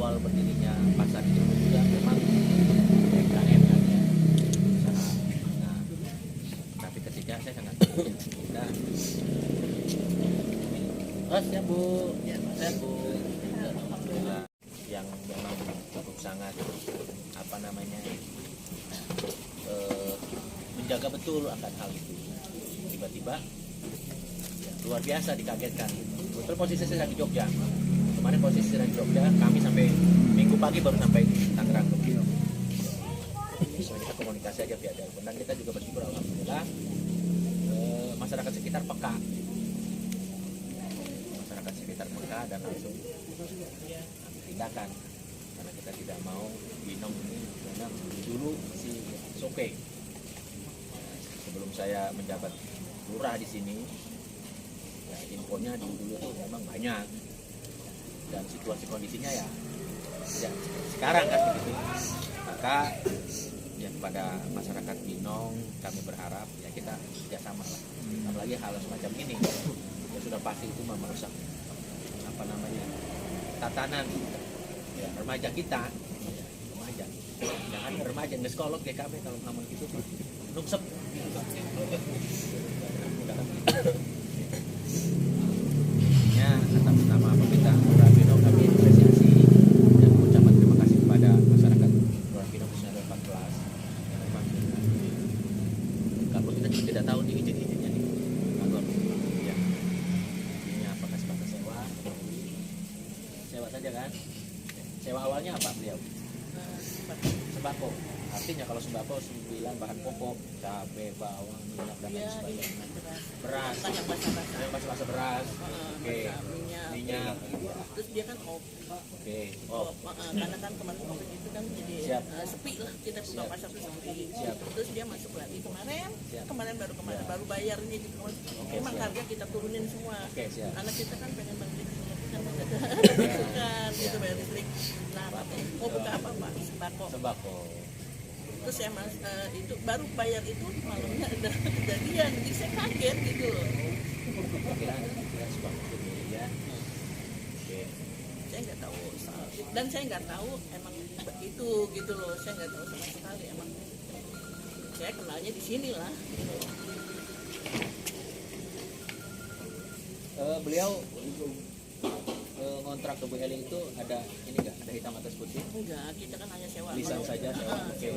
awal berdirinya pasar itu juga memang UMKM kan ya, usaha menengah. Tapi ketika saya sangat kita siap Bu, saya Bu, alhamdulillah yang memang cukup sangat apa namanya menjaga betul akan hal itu. Tiba-tiba ya, luar biasa dikagetkan. Betul posisi saya di Jogja. Kemarin posisi saya di Jogja, kami sampai minggu pagi baru sampai Tangerang. Kita komunikasi aja via telepon dan kita juga bersyukur alhamdulillah masyarakat sekitar peka. Masyarakat sekitar peka dan langsung tindakan karena kita tidak mau Binong ini karena dulu si Soke. Sebelum saya menjabat lurah di sini, ya, infonya dulu tuh memang banyak dan situasi kondisinya ya sekarang kan begitu. Maka ya kepada masyarakat Binong kami berharap ya kita kerjasama lah. Apalagi hal semacam ini ya sudah pasti itu merusak apa namanya tatanan ya, remaja kita ya, remaja jangan remaja nggak sekolok kayak kami kalau ngomong gitu nuksep ya atas nama pemerintah Kelurahan Binong kami apresiasi dan mengucapkan terima kasih kepada masyarakat Kelurahan Binong khususnya 14 yang memang kalau kita juga tidak tahu di izin-izinnya nih kalau ya izinnya apakah sebatas sewa saja kan sewa awalnya apa beliau sembako artinya kalau sembako 9 bahan pokok cabai bawang minyak dan lain sebagainya beras yang basah beras oke minyak terus dia kan oke karena kan kemarin COVID itu kan jadi sepi lah kita buka pasar itu sepi. Terus dia masuk lagi kemarin baru bayarnya gitu. Emang harga kita turunin semua karena kita kan pengen bangkit kan kan gitu bayar listrik. Nah mau buka apa Pak? Sembako. Terus saya itu baru bayar itu malamnya ada kejadian, jadi saya kaget gitu loh. Saya nggak tahu dan saya nggak tahu emang itu gitu loh, saya nggak tahu sama sekali emang. Saya kenalnya di sini lah. Beliau kontrak ke Bu Eli itu ada ini nggak ada hitam atas putih? Enggak, kita kan hanya sewa. Lisan saja sewa. Oke.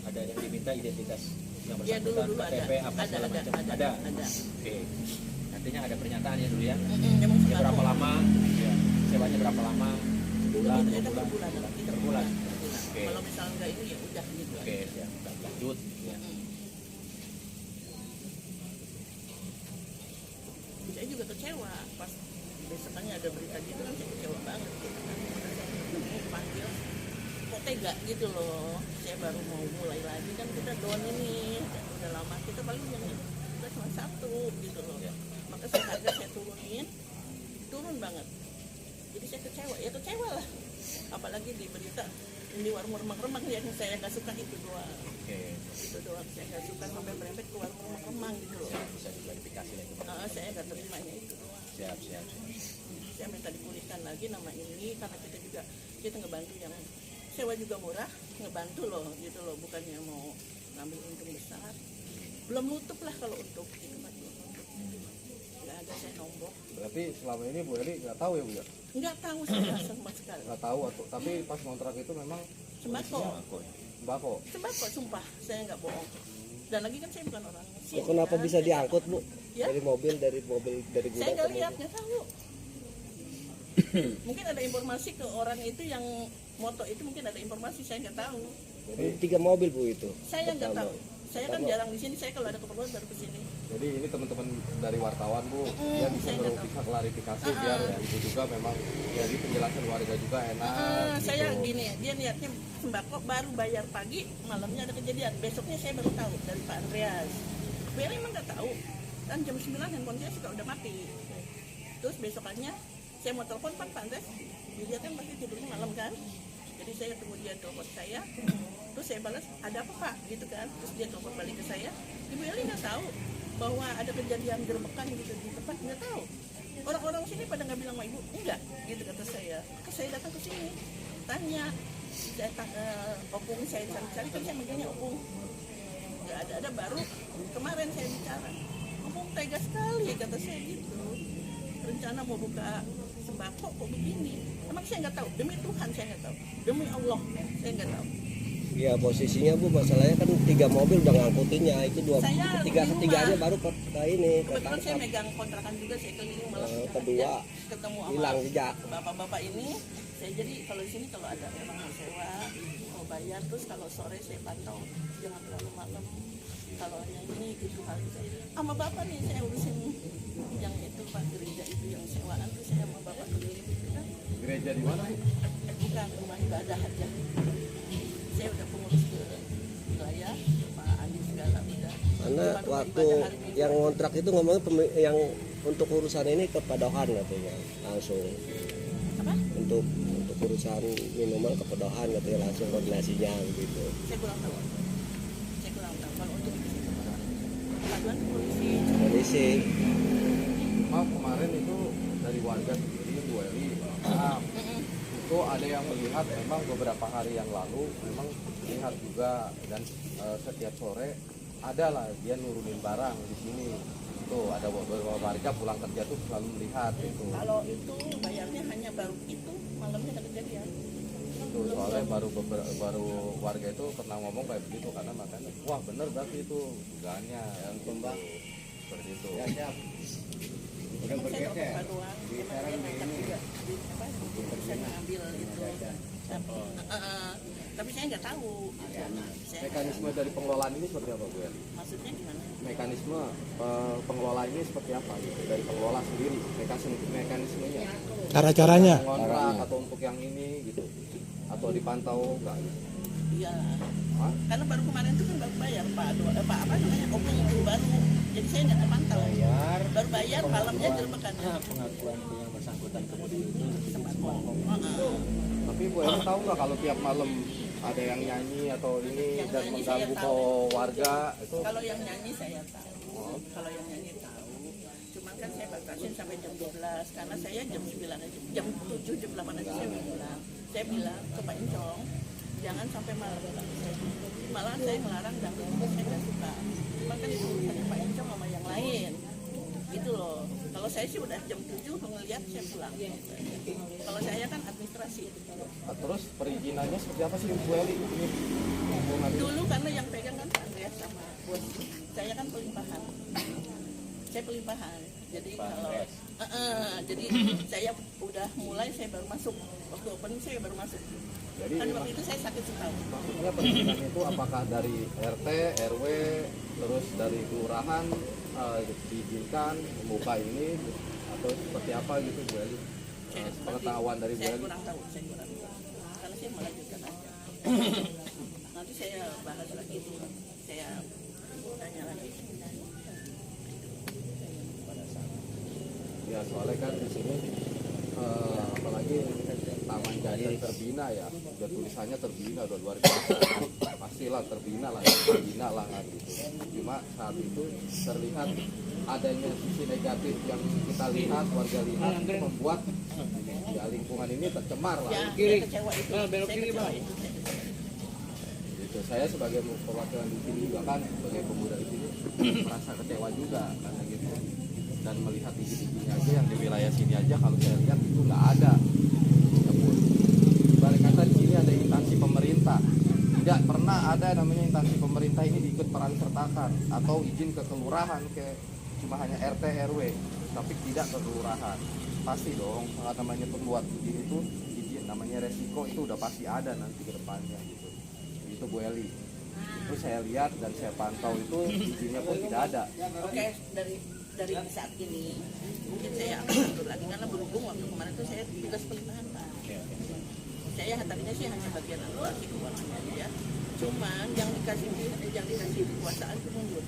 Ada yang diminta identitas yang ya, bersangkutan, dulu KTP apa segala macam. Ada. Oke. Artinya ada pernyataan ya dulu ya. Ya, berapa lama? Ya. Sewanya berapa lama? Sebulan, 2 bulan. Per bulan. Oke. Kalau misalnya enggak ini ya udah gitu. Oke, ya. Lanjut. Ya. Saya juga kecewa pas besokannya ada berita gitu kan, saya kecewa banget gitu kan. Panggil kok tega gitu loh, saya baru mau mulai lagi kan, kita down ini udah lama, kita paling yang kita cuma 1 gitu loh. Maka harga saya turun banget, jadi saya kecewa lah, apalagi di berita di warung remang-remang yang saya nggak suka itu doang. Itu doang saya nggak suka, sampai berempet ke warung remang-remang gitu loh. Bisa diklarifikasi lagi. Saya nggak terimanya itu doang. Siap. Saya minta dipulihkan lagi nama ini karena kita ngebantu yang sewa juga murah, ngebantu loh gitu loh, bukannya mau ngambil untung besar. Belum nutup lah kalau untuk itu kan belum nutup. Nggak ada saya nombok. Berarti selama ini Bu Eli nggak tahu ya Bu ya? Nggak tahu saya sama sekali. Nggak tahu atau tapi pas kontrak itu memang Sembako, sumpah saya nggak bohong. Dan lagi kan saya bukan orang Mesir. Kenapa kan? bisa diangkut Bu? Ya? Dari mobil dari gudang Saya nggak ke lihat, mobil. nggak tahu. Mungkin ada informasi ke orang itu yang moto itu, mungkin ada informasi, saya nggak tahu. Jadi 3 mobil Bu itu. Saya nggak tahu. Saya kan jarang di sini. Saya kalau ada keperluan baru ke sini. jadi ini teman-teman dari wartawan Bu yang bisa bisa klarifikasi biar ya Ibu juga memang jadi penjelasan warga juga enak. Gitu. Saya gini, dia niatnya sembako baru bayar pagi, malamnya ada kejadian. Besoknya saya baru tahu dari Pak Andreas. Beliau emang nggak tahu. Kan jam 9 handphone saya sudah udah mati. Terus besokannya saya mau telepon Pak Andreas, dia kan pasti tidurnya malam kan. Jadi saya tunggu dia telepon saya, terus saya balas, ada apa Pak? Gitu kan. Terus dia telepon balik ke saya, Ibu Eli nggak tahu bahwa ada kejadian gerbekan gitu di tempat, nggak tahu. Orang-orang sini pada nggak bilang sama Ibu, enggak, gitu kata saya. Maka saya datang ke sini. tanya, opung saya cari-cari kan saya megangnya opung nggak ada baru kemarin saya bicara opung tega sekali kata saya gitu, rencana mau buka sembako kok begini, emang saya nggak tahu, demi Tuhan saya nggak tahu, demi Allah saya nggak taau. Ya posisinya Bu, masalahnya kan 3 mobil udah ngangkutinnya, itu Saya ketiganya baru ke ini kebetulan saya ketangkap. megang kontrakan juga, saya keliling malah Kedua ketemu hilang sama jejak. bapak-bapak ini. Saya jadi kalau di sini kalau ada orang mau sewa mau bayar, terus kalau sore saya pantau jangan terlalu malam, kalau yang ini gitu hal itu sama bapak nih saya urusin yang itu Pak, gereja itu yang sewaan tuh saya sama bapak keliling gitu kan. Gereja di mana? Bukan rumah ibadah aja, saya udah pengurus ke wilayah Pak Andi segala udah. Karena Cuma rumah waktu ibadah hari Minggu. yang ngontrak itu ngomongnya yang untuk urusan ini ke Padohan katanya langsung. Apa? Untuk urusan minuman ke Padohan katanya langsung koordinasinya begitu. Saya kurang tahu. Kalau untuk paduan polisi. Polisi Kemarin itu dari warga sendiri Bu Eli, itu ada yang melihat memang beberapa hari yang lalu memang lihat juga, dan setiap sore ada lah dia nurunin barang di sini. Tuh ada beberapa warga pulang kerja tuh selalu melihat itu. Kalau itu bayarnya hanya baru itu malamnya ada kejadian. Itu soalnya baru warga itu pernah ngomong kayak begitu, karena makanya wah bener berarti itu dugaannya yang tumbang seperti itu. Saya tahu paduan, emang dia ngangkat juga di apa? Bisa mengambil itu. Tapi saya nggak tahu. Saya Mekanisme dari pengelolaan ini seperti apa Bu Eli? maksudnya gimana? Mekanisme pengelolaan ini seperti apa gitu dari pengelola sendiri, mekanismenya Cara-caranya. kontrak atau untuk yang ini gitu, atau dipantau enggak gitu? Iya. Hah? Karena baru kemarin itu kan baru bayar Pak apa namanya opung itu baru. Jadi saya nggak terpantau. Baru bayar malamnya jerbekannya. Pengakuan yang bersangkutan kemudian itu Sembako. Tapi Bu Eli tahu nggak kalau tiap malam ada yang nyanyi atau ini Yang dan nyanyi mengganggu saya ke tahu. warga itu? Kalau yang nyanyi saya tahu. Kalau yang nyanyi tahu. Cuman kan saya batasin sampai jam 12 karena saya jam 9 aja, jam 7 jam 8 aja saya bilang. Saya bilang ke Pak Encong, jangan sampai malam. Malah saya melarang dangdut, saya nggak suka. Cuman kan itu urusannya Pak Encong sama yang lain. Gitu loh. Kalau saya sih udah jam 7 ngeliat saya pulang. Kalau saya kan administrasi. Nah, terus perizinannya seperti apa sih Bu Eli ini? Dulu karena yang pegang kan Pak Andreas sama bos. Saya kan pelimpahan. Saya pelimpahan. Jadi kalau jadi saya udah mulai saya baru masuk. Waktu opening saya baru masuk. Jadi Kan waktu itu saya sakit setahun. maksudnya perizinan itu apakah dari RT, RW, terus dari kelurahan diizinkan membuka ini atau seperti apa gitu Bu Eli? Pengetahuan dari Bu Saya Eli? kurang tahu, karena saya melanjutkan aja. Nanti saya bahas lagi itu, saya tanya lagi. Ya soalnya kan di sini apalagi Taman Jaya terbina ya, udah tulisannya terbina, udah luar biasa. Pastilah terbina lah kan gitu. Cuma saat itu terlihat adanya sisi negatif yang kita lihat, warga lihat, itu membuat ya lingkungan ini tercemar lah. Ya, saya kecewa itu. belok Saya kiri, kecewa Bang. itu. Gitu. Saya sebagai perwakilan di sini juga kan, sebagai pemuda di sini merasa kecewa juga karena gitu. Dan melihat izin-izinnya aja yang di wilayah sini aja kalau saya lihat itu nggak ada. Ibarat kata di sini ada instansi pemerintah, tidak pernah ada namanya instansi pemerintah ini diikut peran sertakan atau izin ke kelurahan cuma hanya RT RW, tapi tidak ke kelurahan. Pasti dong namanya pembuat izin itu izin namanya resiko itu udah pasti ada nanti ke depannya gitu. Itu Bu Eli. Itu saya lihat dan saya pantau itu izinnya pun tidak ada. Oke, dari saat ini mungkin saya akan atur lagi karena berhubung waktu kemarin itu saya tugas pelimpahan Pak. Saya tadinya sih hanya bagian administrasi keuangannya aja. Cuman yang dikasih kekuasaan itu mundur.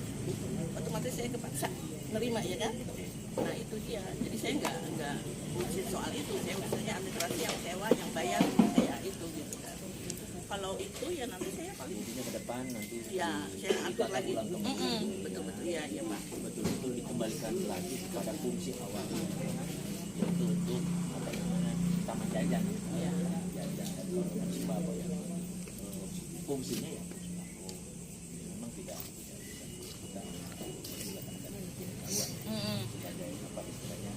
Otomatis saya kepaksa nerima ya kan. Nah itu dia. Jadi saya nggak urusin soal itu. Saya urusannya administrasi yang sewa, yang bayar, saya itu gitu kan. Kalau itu ya nanti saya paling intinya ke depan nanti ya saya atur ditata lagi. ulang kembali. Betul-betul ya Pak. Betul-betul dikembalikan lagi kepada fungsi awalnya, yaitu untuk apa namanya, taman jajan. Iya. Jajan dan apa ya? Fungsinya ya memang tidak kita melaksanakan Mm-mm. sebagai apa istilahnya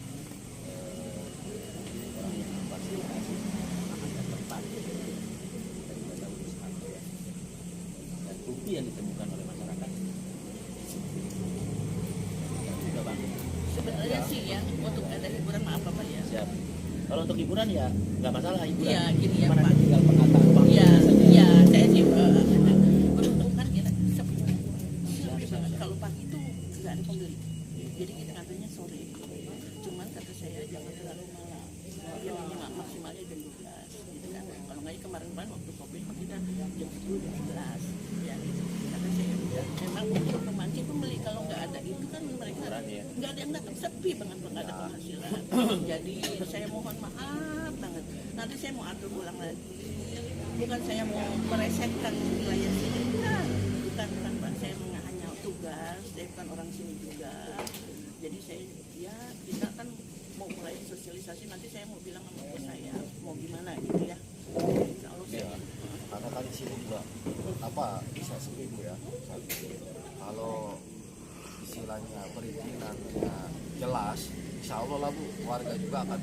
orang yang memfasilitasi dan tempat kita juga tahu Susanto ya, dan bukti yang ditemukan oleh masyarakat juga bang. Sebenarnya sih ya untuk ada hiburan maaf Bapak ya. Siap. Kalau untuk hiburan ya nggak masalah hiburan. Iya, gini ya, Cuma Pak. nanti tinggal penataan waktu Iya, saja. iya, saya sih beruntung kan kita sepi banget. Kalau pagi itu nggak ada pembeli, jadi kita ngambilnya sore. Cuman kata saya jangan terlalu malam, yang minimal maksimalnya jam 12 gitu kan. Kalau nggak kemarin waktu kopi kita jam 10 jam 11 ya. Kata saya memang untuk memancing pembeli, kalau nggak ada itu kan mereka Hiburan, ya. nggak ada yang datang, sepi banget, nggak ada penghasilan. Jadi saya mohon maaf banget, nanti saya mau atur ulang lagi. Bukan saya mau meresetkan wilayah sini, bukan Pak, saya hanya tugas, saya bukan orang sini juga. Jadi saya ya kita kan mau mulai sosialisasi, nanti saya mau bilang sama bos saya mau gimana gitu ya. Insya Allah Iya. saya Karena kan di sini juga apa bisa sepi Bu ya. Kalau istilahnya perizinannya jelas, insya Allah lah Bu, warga juga akan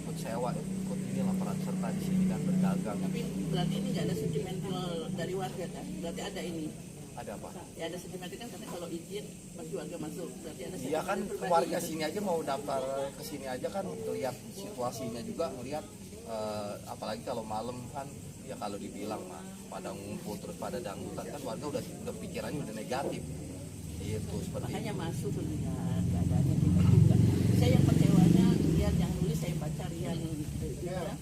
ikut sewa, ikut inilah peran serta di sini kan berdagang. tapi berarti ini nggak ada sentimental dari warga kan? Berarti ada ini. Ada apa? Ya ada sentimental kan, karena kalau izin bagi warga masuk, berarti ada Iya kan sentimental warga pribadi. sini aja mau daftar ke sini aja kan lihat situasinya juga, ngelihat apalagi kalau malam kan ya kalau dibilang mah pada ngumpul terus pada dangdutan kan warga udah pikirannya udah negatif. Itu seperti Makanya itu. masuk lihat keadaannya kita juga. Saya yang kecewanya lihat yang nulis saya baca Rian gitu ya.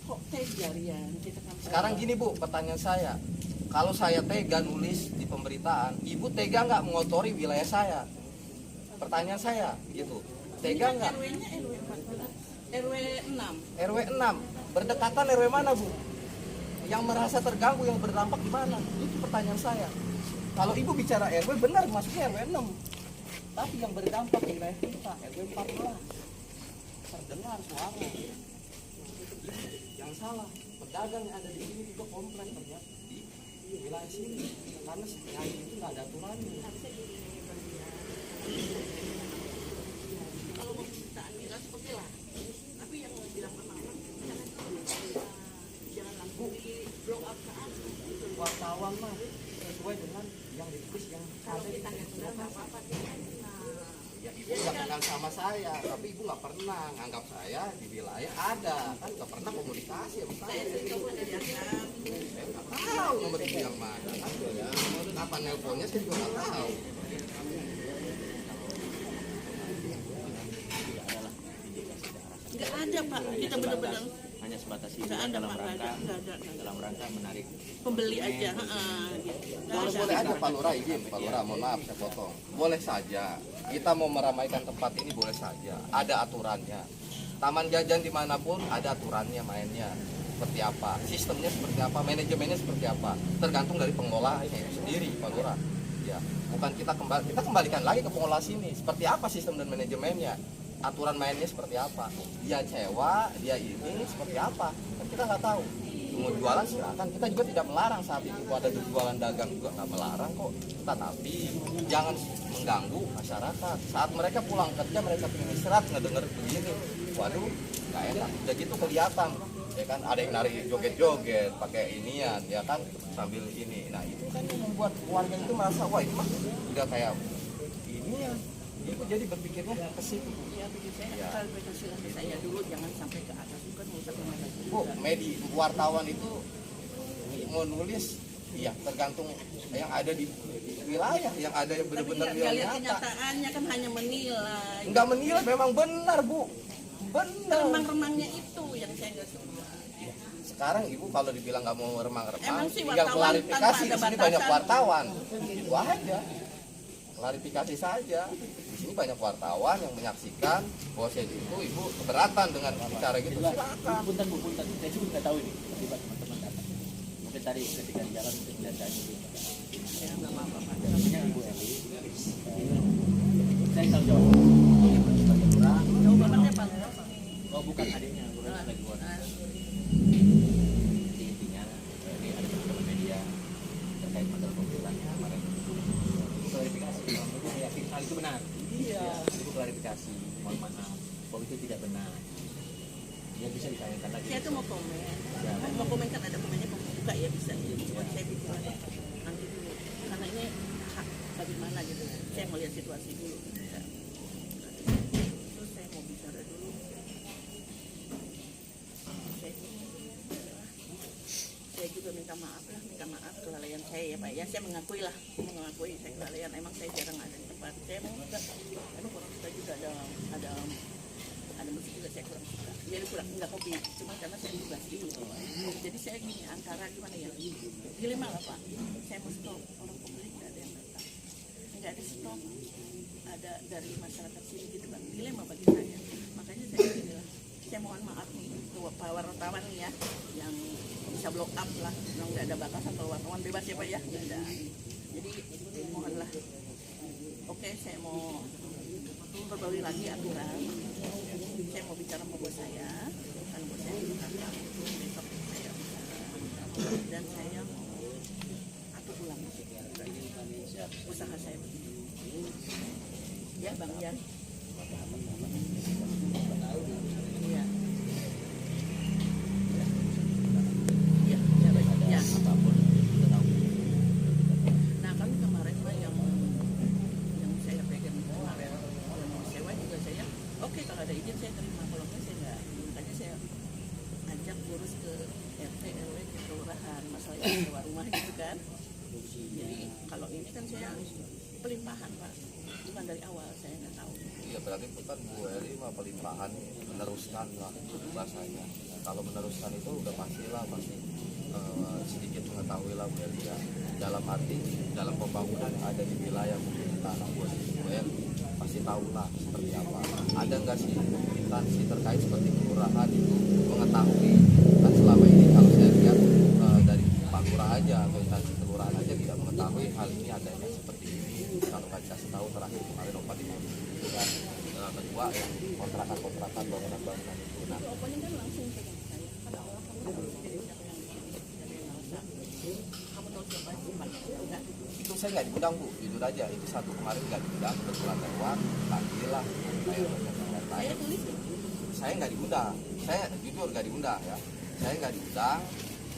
Kok tega Rian? Kita kan Sekarang gini Bu, pertanyaan saya, kalau saya tega nulis di pemberitaan, Ibu tega nggak mengotori wilayah saya? Pertanyaan saya gitu, tega nggak? RW-nya RW 14, RW 6. RW 6, berdekatan RW mana Bu? Yang merasa terganggu, yang berdampak di mana? Itu pertanyaan saya. Kalau Ibu bicara RW, benar masuknya RW 6. Tapi yang berdampak di wilayah kita, RW 14. Terdengar suara. Yang salah, pedagang yang ada di sini juga komplain ternyata di wilayah sini. Karena yang itu nggak ada aturannya. Kalau mau permintaan miras oke lah. Tapi yang mau bilang sama orang jangan langsung di blow up ke atas. Wartawan mah sesuai dengan yang ditulis yang Kalau ada di kita nggak suka nggak apa-apa sih. ya ibu nggak kenal sama saya, tapi ibu nggak pernah nganggap saya di wilayah ada, kan nggak pernah komunikasi sama saya. Saya sih tahu ada di atas. Saya nggak tahu nomor ibu yang mana, kan ya. Maksud apa nelponnya saya juga nggak tahu. Nggak ada Pak, kita benar-benar Hanya sebatas nggak hiburan ada dalam Pak, rangka nggak ada. dalam rangka menarik Pembeli aja, gitu. Nggak Boleh ada. boleh aja Pak Lurah izin, Pak Lurah mohon maaf saya potong. Boleh saja, kita mau meramaikan tempat ini boleh saja, ada aturannya. Taman jajan dimanapun ada aturannya mainnya. Seperti apa, sistemnya seperti apa, manajemennya seperti apa, tergantung dari pengelolaannya sendiri Pak Lurah. Ya, bukan kita kembalikan lagi ke pengelola sini. Seperti apa sistem dan manajemennya, aturan mainnya seperti apa, dia sewa, dia ini seperti apa, kan kita nggak tahu. Mau jualan silakan, kita juga tidak melarang saat itu ada jualan dagang juga nggak melarang kok. Tetapi jangan mengganggu masyarakat. Saat mereka pulang kerja mereka pengen istirahat ngedenger begini, waduh nggak enak. Udah gitu kelihatan, ya kan ada yang narik joget-joget pakai inian, ya kan sambil ini. Nah itu kan yang membuat warga itu merasa wah ini mah udah kayak ini ya. Itu jadi berpikirnya ke situ. Ya, bikin saya Ya. klarifikasi lagi saya dulu, jangan sampai ke atas, bukan merusak rumah sakit. Bu, wartawan itu mau nulis, iya tergantung yang ada di wilayah, yang ada yang Tapi benar-benar nggak yang lihat nyata. kenyataannya kan hanya menilai. Enggak menilai, memang benar Bu, benar. Remang-remangnya itu yang saya nggak suka. Sekarang Ibu kalau dibilang nggak mau remang-remang, Emang sih tinggal wartawan klarifikasi. tanpa Di ada sini banyak batasan. wartawan, itu aja. Klarifikasi saja. Di sini banyak wartawan yang menyaksikan bahwa saya itu Ibu keberatan dengan bicara gitu. Silakan. Punten Bu, punten. Saya juga nggak tahu ini terlibat teman-teman datang. Mungkin tadi ketika di jalan mungkin lihat saya gitu. Ya nggak apa-apa Pak. Namanya Ibu Eli. Saya tahu jawab. Sebagai lurah. Jawabannya Pak. Oh bukan adiknya, bukan lagi buat. Jadi intinya ini ada teman-teman media terkait masalah pemberitannya kemarin. Ibu klarifikasi, ibu yakin hal itu benar. Iya. Ibu klarifikasi, mohon maaf, bahwa itu tidak benar. Dia bisa ditayangkan lagi. Saya tuh mau komen, Ya. mau komen kan ada komennya buka ya bisa. Cuma saya bikin nanti dulu, karena ini hak bagaimana gitu. Saya mau lihat situasi dulu. Ya. Terus saya mau bicara dulu. Saya juga minta maaf kelalaian saya ya Pak ya. Saya mengakui saya kelalaian. Emang saya jarang ada di tempat. Saya mau emang kurang suka juga ada musik juga saya kurang suka. Jadi kurang enggak kopi, cuma karena saya tugas dulu. Jadi saya gini antara gimana ya? Dilema lah Pak. Saya mau stop orang pembeli nggak ada yang datang, nggak ada stok, ada dari masyarakat sini gitu Pak. Dilema bagi saya. Makanya saya bilang, saya mohon maaf nih Pak wartawan nih ya, yang bisa block up lah, yang nggak ada batasan kalau wartawan bebas ya Pak ya. Jadi mohonlah. Oke, saya mau perbaiki lagi aturan. Saya mau bicara sama bos saya, kan bos saya minta besok saya bicara, dan saya mau atur ulang usaha saya begini. Ya Bang Yan. Iya. Iya, baik. Ya. Apapun kita tahu. Nah kan kemarin Pak yang saya pegang kemarin yang mau sewa juga saya oke kalau ada izin saya terima, kalau enggak saya enggak. Makanya saya ajak urus ke RT RW ke kelurahan masalah sewa rumah gitu kan. Jadi kalau ini kan saya pelimpahan Pak, bukan dari awal, saya nggak tahu. Iya berarti bukan Bu Eli mah pelimpahan, meneruskan lah bahasanya. Kalau meneruskan itu udah pastilah pasti sedikit mengetahui lah Bu Eli ya. Dalam arti dalam pembangunan yang ada di wilayah mungkin tanah Bu Eli pasti tahu lah seperti apa. Ada nggak sih instansi terkait seperti kelurahan itu mengetahui, kan selama ini kalau saya lihat dari Pak Lurah aja atau instansi kelurahan aja tidak mengetahui hal ini adanya seperti ini. Kalau nggak dikasih tahu terakhir kemarin Opa di itu kan kedua yang kontrakan bangunan itu. Nah, Pokoknya kan langsung pegang saya. Pada awal kamu tahu siapa yang kamu tahu siapa Pak? Enggak. itu saya nggak diundang Bu, jujur aja itu satu kemarin nggak diundang, kebetulan lewat panggil lah Saya tulis saya nggak diundang, saya jujur nggak diundang ya, saya nggak diundang.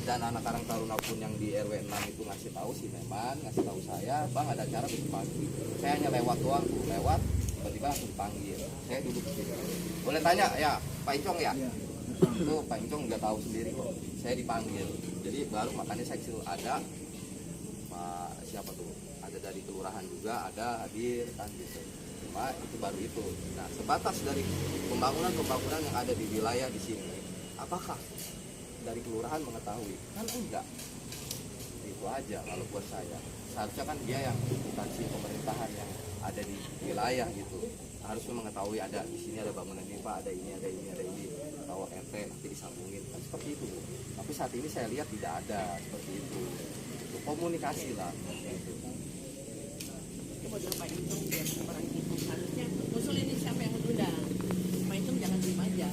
Dan anak Karang Taruna pun yang di RW 6 itu ngasih tahu si Meman, ngasih tahu saya, Bang ada acara besok pagi. Saya hanya lewat doang Bu, lewat tiba-tiba langsung panggil. Saya duduk di situ. Boleh tanya ya, Pak Icong ya? Itu Pak Icong nggak tahu sendiri kok. Saya dipanggil. Jadi baru makanya saya kecil ada Pak siapa tuh? Ada dari kelurahan juga, ada hadir kan gitu. Cuma itu baru itu. Nah, sebatas dari pembangunan yang ada di wilayah di sini, apakah dari kelurahan mengetahui? Kan enggak. Itu aja kalau buat saya. Seharusnya kan dia yang instansi pemerintahan yang ada di wilayah gitu harusnya mengetahui ada di sini ada bangunan ini Pak, ada ini tahu RT nanti disambungin kan seperti itu. Tapi saat ini saya lihat tidak ada seperti itu. Itu komunikasi lah. coba dulu Pak Intung biar orang itu harusnya usul ini siapa yang mengundang. Pak Intung jangan diem aja.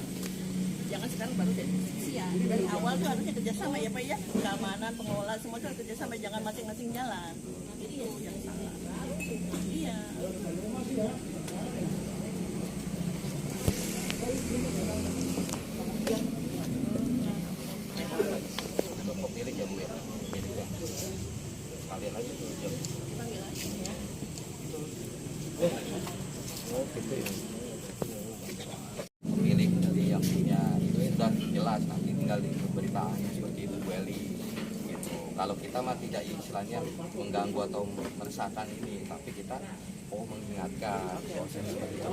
Jangan sekarang baru dari siang. Dari awal tuh harusnya kerjasama ya Pak ya. Keamanan, pengelola semua tuh harus kerjasama, jangan masing-masing jalan. Itu yang salah. Iya. Untuk pemilik ya Bu ya. Pemilik ya. Sekalian aja tuh. Panggil aja ya. Pemilik dari yang punya itu sudah jelas, nanti tinggal di pemberitaannya seperti itu Bu Eli gitu. Kalau kita mah tidak istilahnya mengganggu atau meresahkan ini, tapi kita mengingatkan proses seperti itu.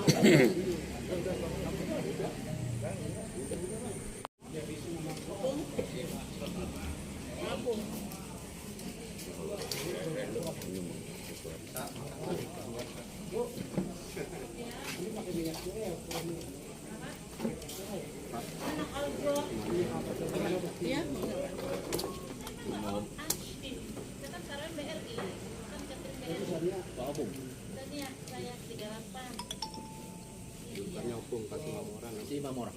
Iya. Tetap sekarang BRI kan Catering BRI. Dan ya saya 38. Iya. opung kasih laporan. Si Mamora.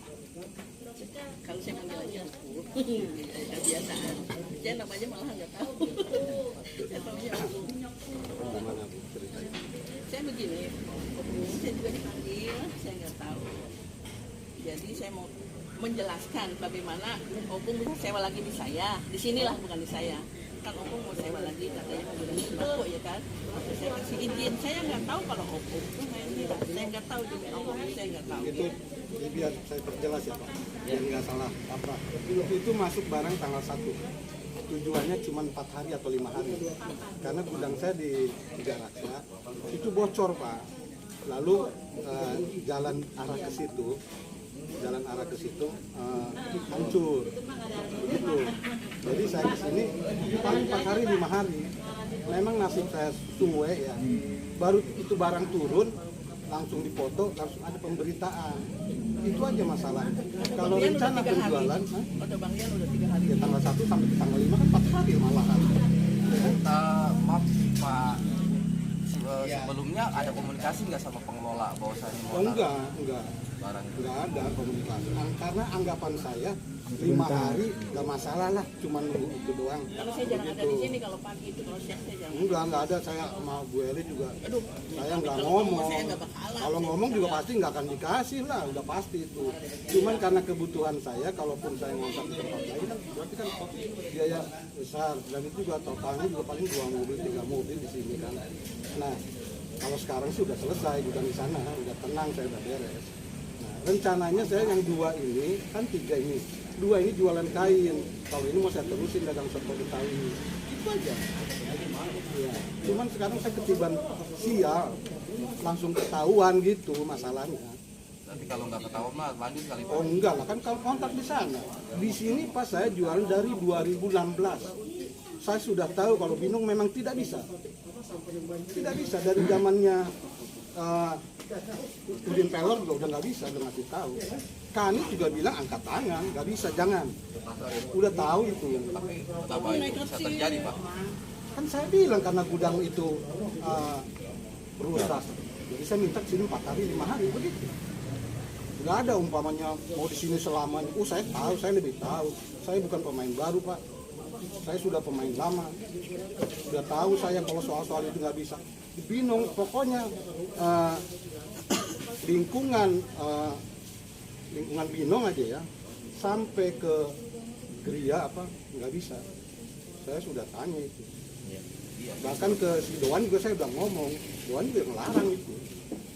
Kalau saya panggil aja aku, kebiasaan. Saya namanya malah nggak tahu. Saya tahunya aku. Gimana Bu ceritanya? Saya begini, saya juga dipanggil, saya nggak tahu. Jadi saya mau menjelaskan bagaimana opung bisa sewa lagi di saya. Di sinilah bukan di saya. Kan opung mau sewa lagi, katanya mau beli sembako ya kan. Terus saya kasih izin, saya nggak tahu kalau opung itu main gila. Saya nggak tahu demi Allah, saya nggak tahu. Itu biar saya perjelas ya Pak, biar nggak salah kaprah. Itu masuk barang tanggal 1. Tujuannya cuma 4 hari atau 5 hari. Karena gudang saya di Tiga Raksa itu bocor Pak. Lalu jalan arah ke situ hancur. Begitu. Jadi saya ke sini paling 4 hari 5 hari. Memang nasib saya suwe ya. Baru itu barang turun langsung dipoto, langsung ada pemberitaan. Itu aja masalah. Kalau Bang Rian rencana udah 3 hari. penjualan, Udah Bang Rian udah 3 hari. ya tanggal 1 sampai ke tanggal 5 kan 4 hari malahan. Maaf Pak, sebelumnya ada komunikasi nggak sama pengelola bahwasanya mau Oh naruh enggak barang? ada komunikasi. Karena anggapan saya 5 hari nggak masalah lah, cuma nunggu itu doang. Karena saya jarang ada di sini kalau pagi itu, kalau siang saya jarang. Enggak ada, saya sama Bu Eli juga. Aduh, Saya nggak kalau ngomong. saya nggak bakalan. Kalau ngomong juga pasti nggak akan dikasih lah, udah pasti itu. Cuman karena kebutuhan saya, kalaupun saya ngontrak di tempat lain kan berarti kan biaya besar, dan itu juga totalnya juga paling 2 mobil 3 mobil di sini kan. Nah kalau sekarang sih udah selesai, bukan di sana, udah tenang, saya udah beres. Nah rencananya saya yang 2 ini kan 3 ini. 2 ini jualan kain, kalau ini mau saya terusin dagang soto Betawi, itu aja. Ya. Cuman sekarang saya ketiban sial, langsung ketahuan gitu masalahnya. Nanti kalau nggak ketahuan mah lanjut kali Pak. Oh enggak lah, kan kalau kontrak di sana. Di sini pas saya jual dari 2016. Saya sudah tahu kalau Binong memang tidak bisa. Tidak bisa dari zamannya Udin Pelor juga udah nggak bisa, udah ngasih tahu. Kani juga bilang angkat tangan, nggak bisa, jangan. Udah tahu itu. Tapi betapa itu bisa terjadi Pak? Kan saya bilang karena gudang itu rusak. Jadi saya minta sini 4 hari 5 hari begitu. Nggak ada umpamanya mau di sini selamanya. Saya tahu, saya lebih tahu. Saya bukan pemain baru Pak. Saya sudah pemain lama. Sudah tahu saya kalau soal-soal itu nggak bisa. Di Binong pokoknya lingkungan Binong aja ya, sampai ke Gria apa nggak bisa. Saya sudah tanya itu. Bahkan ke si Doan juga saya udah ngomong. Doan juga ngelarang itu.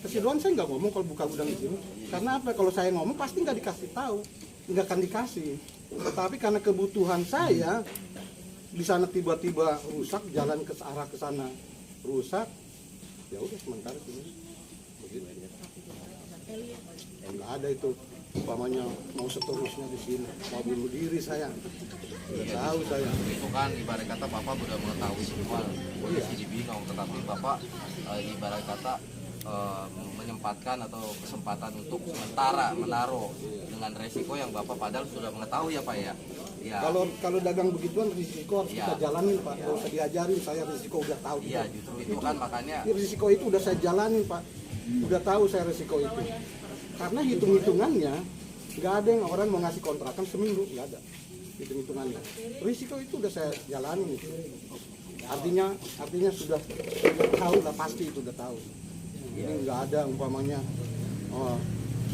Ke si Doan saya nggak ngomong kalau buka gudang di sini. Karena apa? Kalau saya ngomong pasti nggak dikasih tahu, nggak akan dikasih. Tetapi karena kebutuhan saya di sana tiba-tiba rusak, jalan ke arah ke sana rusak, ya udah sementara sini. Begitu. Nggak ada itu. Umpamanya mau seterusnya di sini, mau bunuh diri saya. Udah tahu saya. Itu kan ibarat kata Bapak sudah mengetahui semua kondisi di Binong, tetapi Bapak ibarat kata menyempatkan atau kesempatan untuk sementara menaruh dengan resiko yang Bapak padahal sudah mengetahui ya Pak ya. Ya. Kalau dagang begituan risiko harus kita jalanin Pak. Kalau usah diajarin, saya risiko udah tahu. Iya justru itu kan makanya. Risiko itu udah saya jalanin Pak. Udah tahu saya risiko itu. Karena hitung-hitungannya nggak ada yang orang mau ngasih kontrakan seminggu, nggak ada hitung-hitungannya. Risiko itu udah saya jalanin. Artinya sudah tahu lah, pasti itu udah tahu. Ini nggak ada umpamanya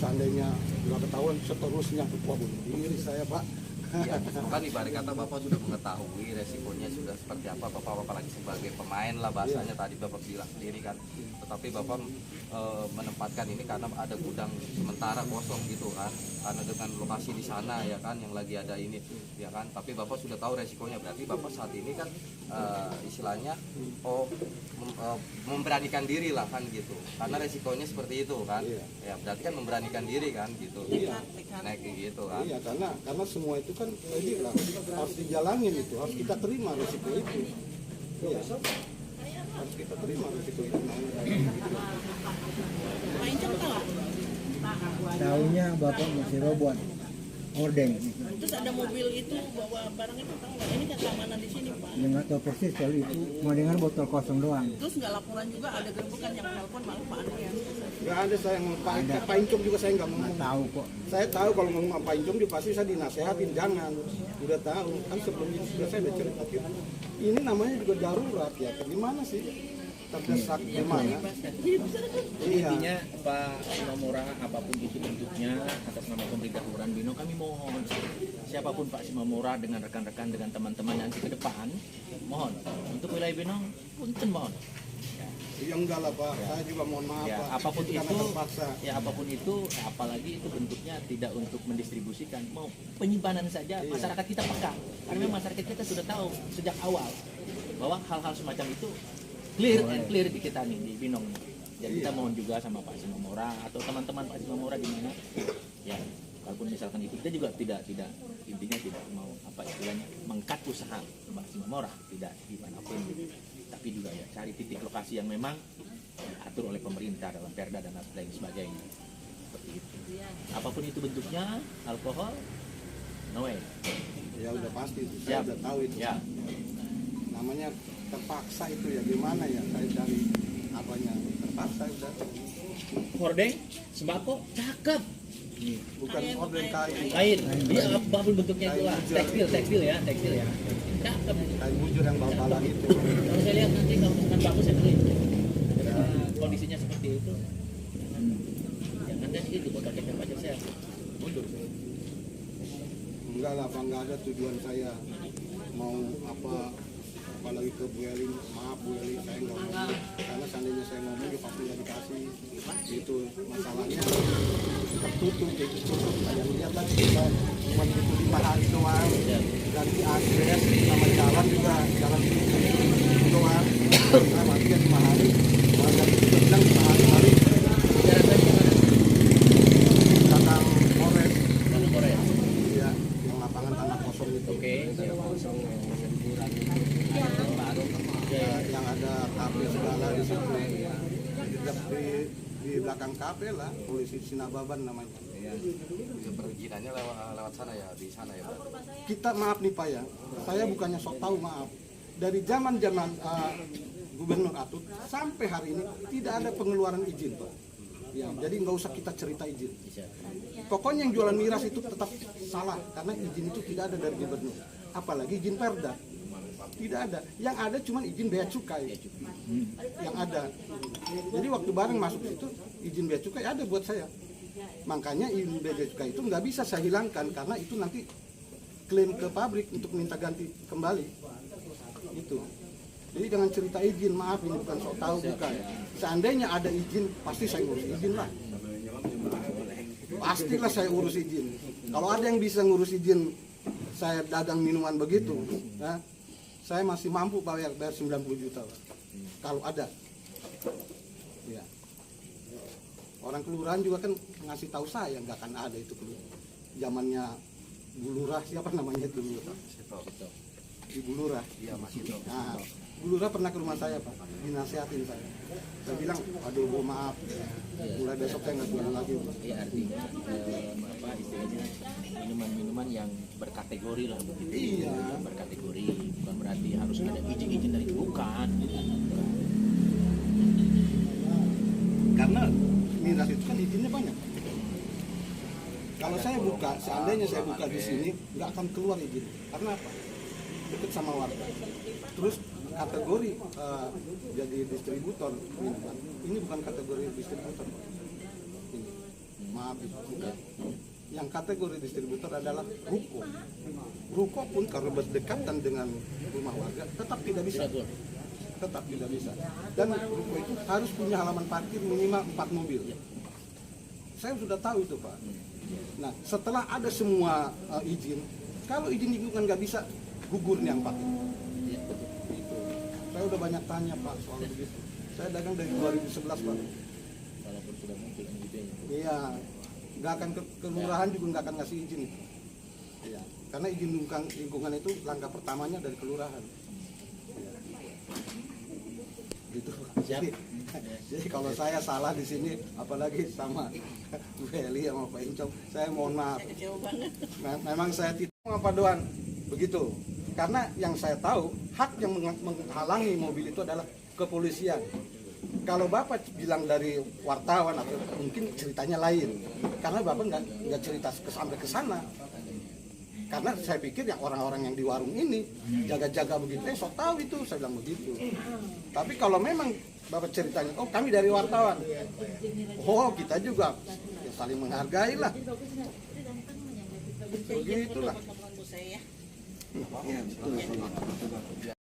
seandainya nggak ketahuan seterusnya bunuh diri saya Pak. Iya, kan ibarat kata Bapak sudah mengetahui resikonya sudah seperti apa. Bapak apalagi sebagai pemain lah bahasanya tadi Bapak bilang sendiri kan. Tetapi Bapak menempatkan ini karena ada gudang sementara kosong gitu kan. Karena dengan lokasi di sana ya kan yang lagi ada ini ya kan. Tapi Bapak sudah tahu resikonya, berarti Bapak saat ini kan istilahnya memberanikan diri lah kan gitu. Karena resikonya seperti itu kan. Ya berarti kan memberanikan diri kan gitu. Naik gitu kan. Iya, karena semua itu kan harus dijalanin itu, harus kita terima risiko itu. Iya. Harus kita terima risiko itu. Main cerita nggak? Tahunya Bapak masih robot. hordeng. Terus ada mobil itu bawa barang itu, tahu nggak? Ini kan keamanan di sini Pak. Yang nggak tahu persis kalau itu cuma dengar botol kosong doang. Terus nggak laporan juga, ada gerbekan yang telepon malah Pak Andreas. Nggak ada saya ngomong Pak Incung juga saya nggak ngomong. Nggak tahu kok. Saya tahu kalau ngomong sama Pak Incung juga pasti saya dinasehatin jangan. Udah tahu kan sebelum ini sudah saya udah cerita gitu. Ini namanya juga darurat ya. Gimana sih? Terdesak gimana? Jadi Iya. intinya Pak Simamora apapun itu bentuknya atas nama pemerintah Kelurahan Binong kami mohon siapapun Pak Simamora dengan rekan-rekan dengan teman-teman nanti ke depan mohon untuk wilayah Binong punten mohon Ya enggak lah Pak, saya juga mohon maaf ya Pak. apapun Karena itu terpaksa. ya apapun itu apalagi itu bentuknya tidak untuk mendistribusikan mau penyimpanan saja masyarakat kita peka karena memang masyarakat kita sudah tahu sejak awal bahwa hal-hal semacam itu clear and clear di kita nih di Binong nih. Jadi kita mohon juga sama Pak Simamora atau teman-teman Pak Simamora di mana ya walaupun misalkan itu kita juga tidak intinya tidak mau apa istilahnya mengkat usaha Pak Simamora tidak dimanapun tapi juga ya cari titik lokasi yang memang diatur oleh pemerintah dalam perda dan lain sebagainya seperti itu apapun itu bentuknya alkohol no way Ya udah pasti itu, saya udah tahu itu. ya Namanya terpaksa itu ya gimana ya saya cari apanya terpaksa udah. hordeng sembako cakep Bukan order kain, kain iya apapun bentuknya itu lah tekstil ya cakep kain bujur yang bal-balan itu. kalau saya lihat nanti kalau misalkan bagus saya beli kondisinya seperti itu jangan kan itu botol kecap aja saya mundur Enggak lah Pak, enggak ada tujuan saya mau apalagi ke Bu Eli, maaf Bu Eli saya nggak ngomong karena seandainya saya ngomong dia pasti nggak dikasih itu masalahnya tertutup itu tutup kayak lihat tadi kita cuma itu 5 hari doang ganti akses sama jalan juga jalan itu doang saya mati kan 5 hari orang dari itu bilang 5 hari datang Polres iya yang lapangan tanah kosong itu oke kosong yang ada kafe segala di situ di belakang kafe lah polisi Sinababan namanya. Perizinannya lewat sana ya, di sana ya Pak. Kita maaf nih Pak ya, saya bukannya sok tahu maaf. Dari zaman Gubernur Atut sampai hari ini tidak ada pengeluaran izin Pak. Ya, jadi nggak usah kita cerita izin. Pokoknya yang jualan miras itu tetap salah karena izin itu tidak ada dari gubernur. Apalagi izin perda. Tidak ada. Yang ada cuma izin bea cukai. Yang ada. Jadi waktu bareng masuk itu izin bea cukai ada buat saya. Makanya izin bea cukai itu nggak bisa saya hilangkan karena itu nanti klaim ke pabrik untuk minta ganti kembali. Itu. Jadi jangan cerita izin, maaf ini bukan sok tahu bukan. Seandainya ada izin, pasti saya urus izin lah. Pastilah saya urus izin. Kalau ada yang bisa ngurus izin, saya dagang minuman begitu, ya, saya masih mampu bayar 90 juta. Pak. Kalau ada. Ya. Orang kelurahan juga kan ngasih tahu saya, nggak akan ada itu zamannya Bu Lurah, siapa namanya itu dulu? Ibu Lurah. Iya Mas itu. Nah, Bu Lurah pernah ke rumah saya Pak, dinasihatin saya. Saya bilang, aduh Bu maaf, mulai besok saya nggak jualan lagi. ya artinya apa istilahnya minuman-minuman yang berkategori lah begitu Iya. berkategori bukan berarti harus ada izin-izin dari bukan Karena miras itu kan izinnya banyak. Kalau saya buka, seandainya saya buka di sini, nggak akan keluar izin. Karena apa? Dekat sama warga. Terus kategori jadi distributor minuman. Ini bukan kategori distributor. Ini. Maaf, bukan. Yang kategori distributor adalah ruko. Ruko pun karena berdekatan dengan rumah warga tetap tidak bisa. Tetap tidak bisa. Dan ruko itu harus punya halaman parkir minimal 4 mobil. Saya sudah tahu itu Pak. Nah setelah ada semua izin, kalau izin lingkungan nggak bisa, gugur nih yang 4 itu. Itu. Saya udah banyak tanya Pak soal begitu. Saya dagang dari 2011 Pak. walaupun sudah muncul gitu ya Iya, nggak akan kelurahan juga nggak akan ngasih izin itu. Iya, karena izin lingkungan itu langkah pertamanya dari kelurahan. Iya. Gitu. siap Jadi, Jadi kalau saya salah di sini, apalagi sama Bu Heli sama Pak Incong, saya mohon maaf. Saya kecewa banget. Memang saya tidak mau Pak Doan begitu. Karena yang saya tahu hak yang menghalangi mobil itu adalah kepolisian. Kalau Bapak bilang dari wartawan atau mungkin ceritanya lain, karena Bapak nggak cerita sampai ke sana. Karena saya pikir yang orang-orang yang di warung ini jaga-jaga begitu, sok tahu itu, saya bilang begitu. Tapi kalau memang Bapak ceritanya, oh kami dari wartawan, oh kita juga ya, saling menghargai lah. Begitulah. Saya ya. Ya, betul.